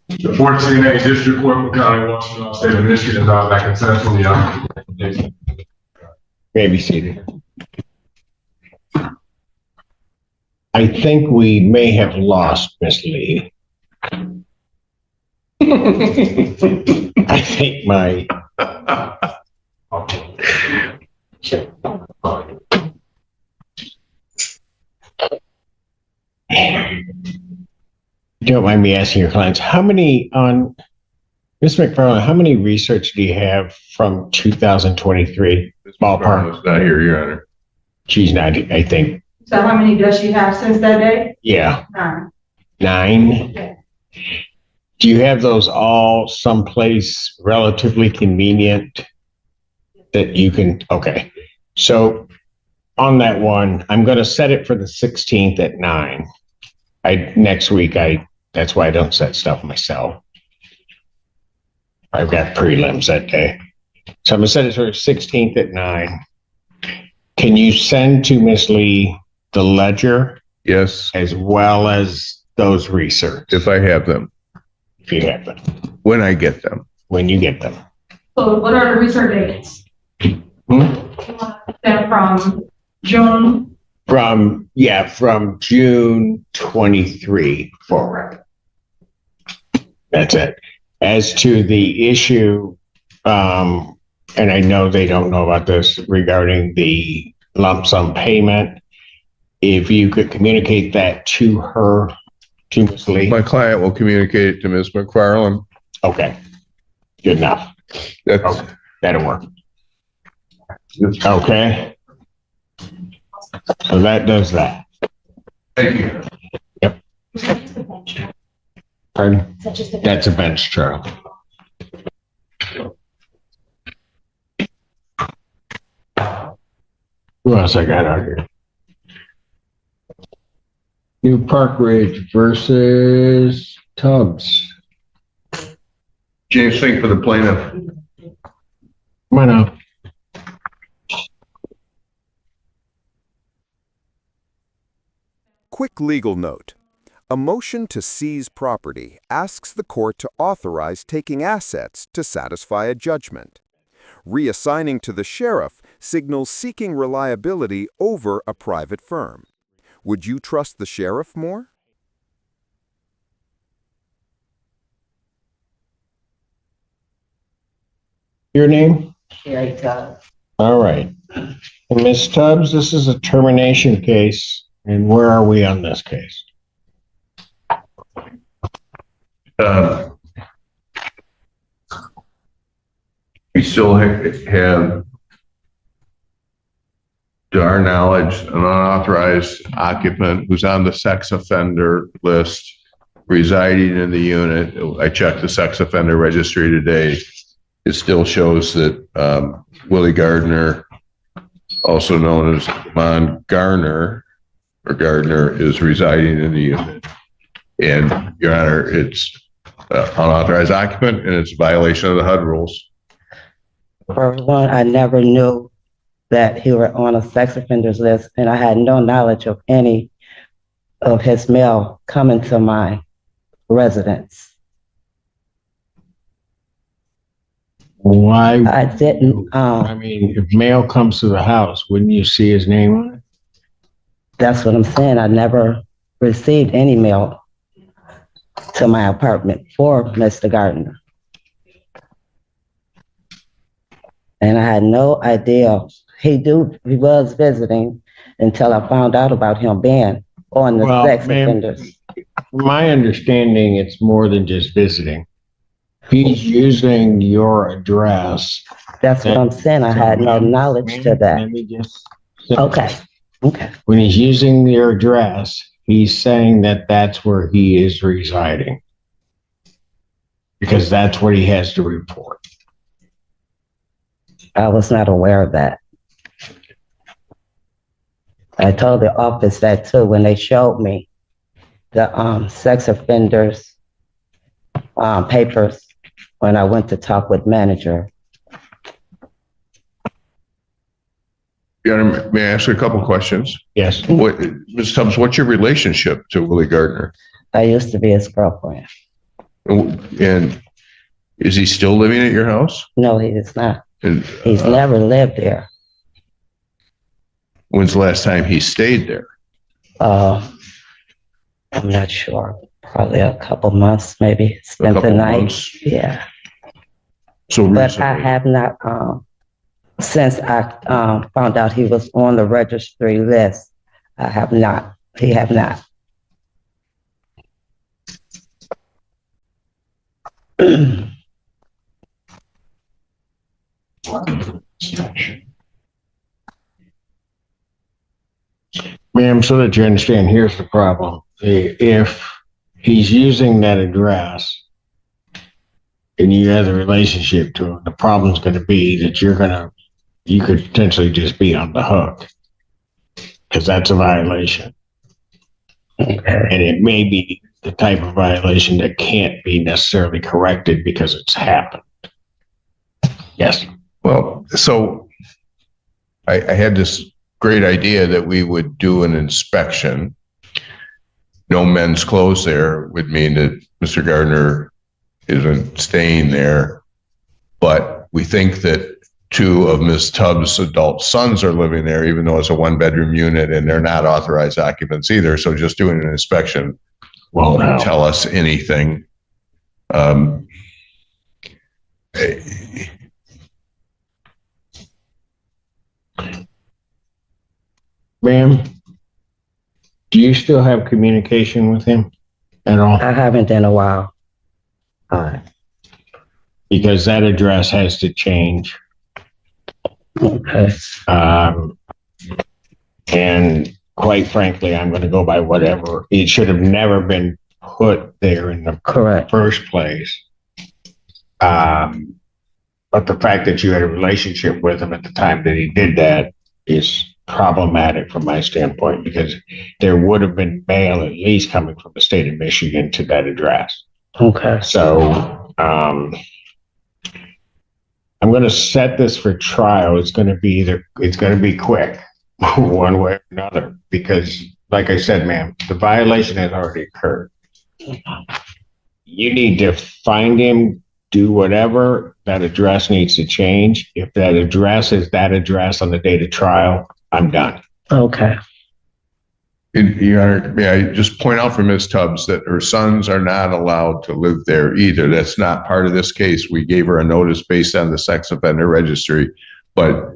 The 14A District Court for County Washington, State of Michigan is out back in central New York. May be seated. I think we may have lost Miss Lee. I think my don't mind me asking your clients, how many on Ms. McFarland, how many research do you have from 2023? Ballpark. Not here, Your Honor. She's not, I think. So how many does she have since that day? Yeah. 9. 9? Yeah. Do you have those all someplace relatively convenient that you can, okay. So on that one, I'm going to set it for the 16th at 9. Next week, that's why I don't set stuff myself. I've got prelims that day. So I'm going to set it for the 16th at 9. Can you send to Miss Lee the ledger? Yes. As well as those research? If I have them. If you have them. When I get them. When you get them. So what are the research dates? That from June? From June 23 forward. That's it. As to the issue, and I know they don't know about this regarding the lump sum payment, if you could communicate that to her, to Ms. Lee. My client will communicate it to Ms. McFarland. Okay. Good enough. That's, that'll work. Okay. So that does that. Thank you. Yep. Pardon? That's a bench trial. Who else I got out here? New Park Ridge versus Tubbs. James Fink for the plaintiff. Come on up. Quick legal note. A motion to seize property asks the court to authorize taking assets to satisfy a judgment. Reassigning to the sheriff signals seeking reliability over a private firm. Would you trust the sheriff more? Your name? Sherry Tubbs. All right. And Ms. Tubbs, this is a termination case. And where are we on this case? We still have, to our knowledge, an unauthorized occupant who's on the sex offender list residing in the unit. I checked the sex offender registry today. It still shows that Willie Gardner, also known as Mon Garner, or Gardner, is residing in the unit. And, Your Honor, it's unauthorized occupant and it's a violation of the HUD rules. For one, I never knew that he were on a sex offenders list, and I had no knowledge of any of his mail coming to my residence. Why? I didn't. I mean, if mail comes to the house, wouldn't you see his name on it? That's what I'm saying. I never received any mail to my apartment for Mr. Gardner. And I had no idea he was visiting until I found out about him being on the sex offenders. My understanding, it's more than just visiting. He's using your address. That's what I'm saying. I had no knowledge to that. Let me just. Okay. Okay. When he's using your address, he's saying that that's where he is residing. Because that's what he has to report. I was not aware of that. I told the office that too when they showed me the sex offenders papers when I went to talk with manager. Your Honor, may I ask you a couple questions? Yes. Ms. Tubbs, what's your relationship to Willie Gardner? I used to be his girlfriend. And is he still living at your house? No, he is not. And, He's never lived there. when's the last time he stayed there? I'm not sure. Probably a couple months, maybe. Spent the couple night. months? Yeah. So But I recently. have not, since I found out he was on the registry list, I have not. He have not. Ma'am, so that you understand, here's the problem. If he's using that address and you have a relationship to him, the problem's going to be that you could potentially just be on the hook because that's a violation. Okay. And it may be the type of violation that can't be necessarily corrected because it's happened. Yes. Well, so I had this great idea that we would do an inspection. No men's clothes there would mean that Mr. Gardner isn't staying there. But we think that two of Ms. Tubbs' adult sons are living there, even though it's a one-bedroom unit and they're not authorized occupants either. So just doing an inspection won't tell us anything. Ma'am, do you still have communication with him at all? I haven't in a while. All right. Because that address has to change. Okay. And quite frankly, I'm going to go by whatever. It should have never been put there in the Correct. first place. But the fact that you had a relationship with him at the time that he did that is problematic from my standpoint, because there would have been mail at least coming from the state of Michigan to that address. Okay. So I'm going to set this for trial. It's going to be quick one way or another, because like I said, ma'am, the violation has already occurred. You need to find him, do whatever. That address needs to change. If that address is that address on the date of trial, I'm done. Okay. Your Honor, may I just point out for Ms. Tubbs that her sons are not allowed to live there either. That's not part of this case. We gave her a notice based on the sex offender registry, but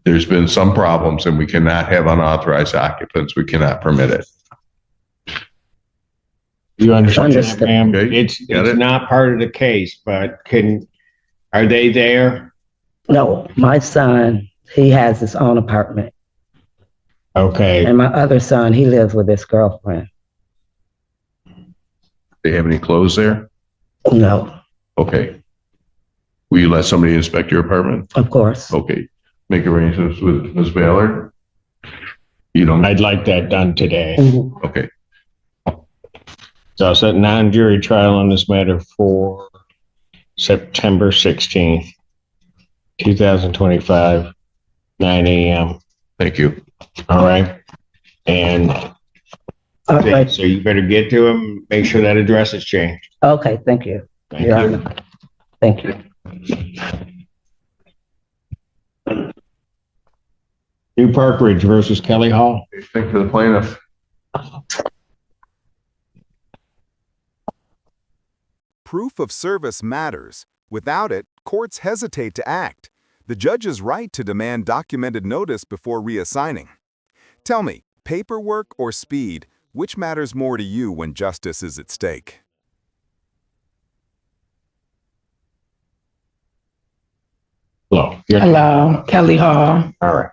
there's been some problems and we cannot have unauthorized occupants. We cannot permit it. You understand, Understood. ma'am? Okay, It's got it. not part of the case, but are they there? No, my son, he has his own apartment. Okay. And my other son, he lives with his girlfriend. They have any clothes there? No, Okay. Will you let somebody inspect your apartment? of course. Okay. Make arrangements with Ms. Baylor? You don't, I'd like that done today. Mhm. okay. So I'll set non-jury trial on this matter for September 16th, 2025, 9 a.m. Thank you. All right. And All right. so you better get to him, make sure that address is changed. Okay, thank you. Thank Your you. Honor. Thank you. New Park Ridge versus Kelly Hall. Thank you for the plaintiff. Proof of service matters. Without it, courts hesitate to act. The judge is right to demand documented notice before reassigning. Tell me, paperwork or speed, which matters more to you when justice is at stake? Hello. Hello, Kelly Hall. All right.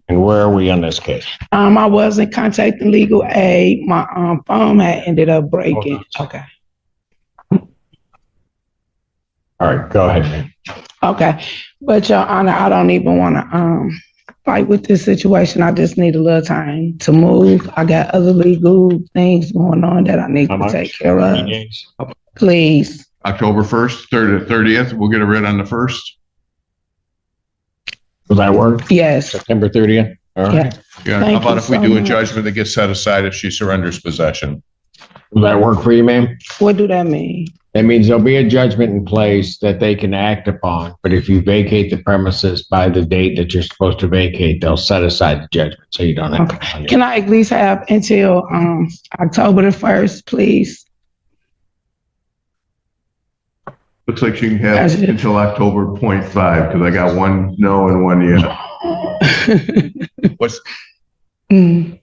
And where are we on this case? I wasn't contacting legal aid. My phone had ended up breaking. Okay. All right, go ahead, man. Okay. But Your Honor, I don't even want to fight with this situation. I just need a little time to move. I got other legal things going on that I need How to much? take care 30 of. days? Please. October 1st, 30th, we'll get a writ on the 1st. Will that work? Yes. September 30th? All right. Yeah. Yeah, how Thank about you if we so do a much. judgment that gets set aside if she surrenders possession? Will that work for you, ma'am? What do that mean? That means there'll be a judgment in place that they can act upon, but if you vacate the premises by the date that you're supposed to vacate, they'll set aside the judgment, so you don't have to. Can I at least have until October the 1st, please? Looks like you can have until October 0.5, because I got one no and one yes. What's Mm,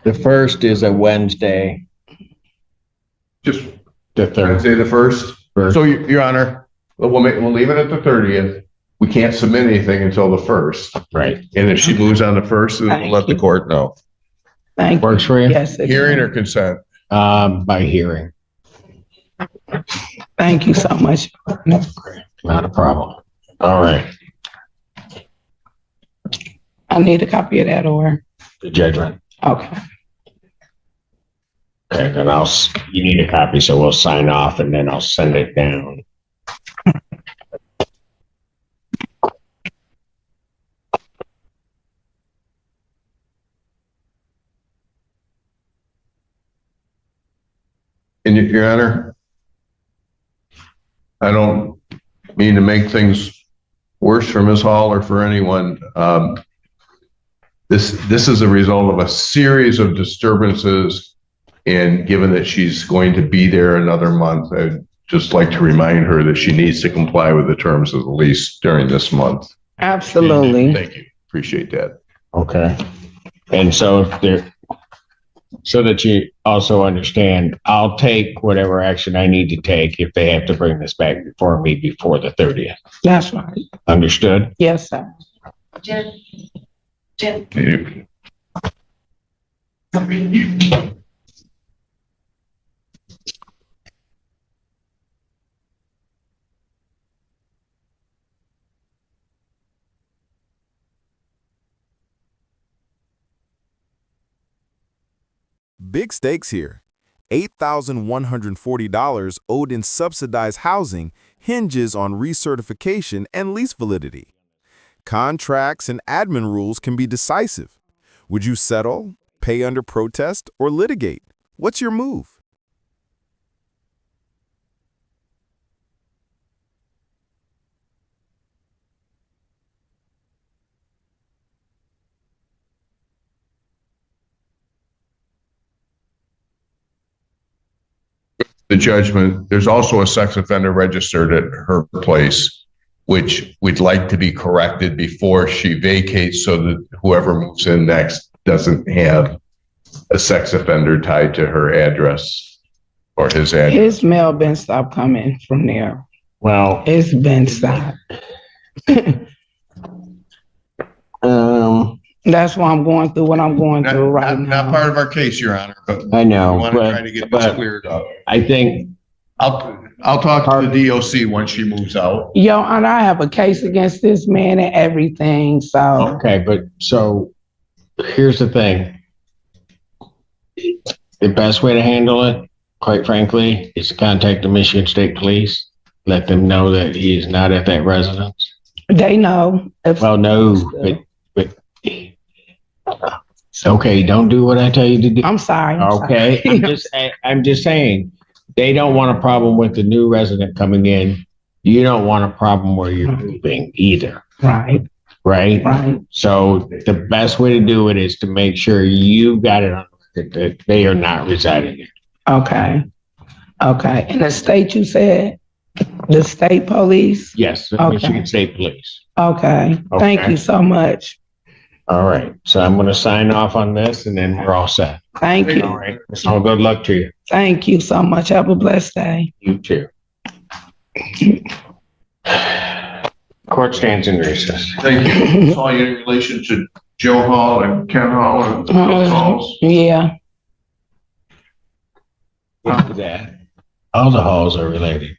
the first is a Wednesday, Just the third. Wednesday the 1st. So, Your Honor, we'll leave it at the 30th. We can't submit anything until the 1st. Right. And if she moves on the 1st, then we'll let the court know. Thank you. Works for you? Yes. it Hearing can. or consent? By hearing. Thank you so much. Not a problem. All right. I need a copy of that or, The judgment. okay. Okay, then you need a copy, so we'll sign off and then I'll send it down. And Your Honor, I don't mean to make things worse for Ms. Hall or for anyone. This is a result of a series of disturbances, and given that she's going to be there another month, I'd just like to remind her that she needs to comply with the terms of the lease during this month. Absolutely. Thank you. Appreciate that. Okay. And so so that you also understand, I'll take whatever action I need to take if they have to bring this back before me before the 30th. That's right. Understood? Yes, sir. Jen. Big stakes here. $8,140 owed in subsidized housing hinges on recertification and lease validity. Contracts and admin rules can be decisive. Would you settle, pay under protest, or litigate? What's your move? The judgment, there's also a sex offender registered at her place, which we'd like to be corrected before she vacates so that whoever moves in next doesn't have a sex offender tied to her address or his address. His mail been stopped coming from there. Well, It's been stopped. That's why I'm going through what I'm going through right Not now. part of our case, Your Honor, but I know, we want to try to get this but cleared up. I think, I'll talk to the DOC once she moves out. Yo, and I have a case against this man and everything, so. okay, but so here's the thing. The best way to handle it, quite frankly, is to contact the Michigan State Police. Let them know that he is not at that residence. They know. Well, no, but okay, don't do what I tell you to do. I'm sorry. Okay, I'm just saying, they don't want a problem with the new resident coming in. You don't want a problem where you're moving either, Right, right? right. So the best way to do it is to make sure you got it on record that they are not residing here. Okay. Okay. And the state, you said? The state police? Yes, the Okay. Michigan State Police. Okay. Thank Okay. you so much. All right, so I'm going to sign off on this and then we're all set. Thank All you. right, so good luck to you. Thank you so much. Have a blessed day. You too. Court stands in recess. Thank you. That's all in relation to Joe Hall and Ken Hall and Bill Halls. Yeah. After that, all the halls are related.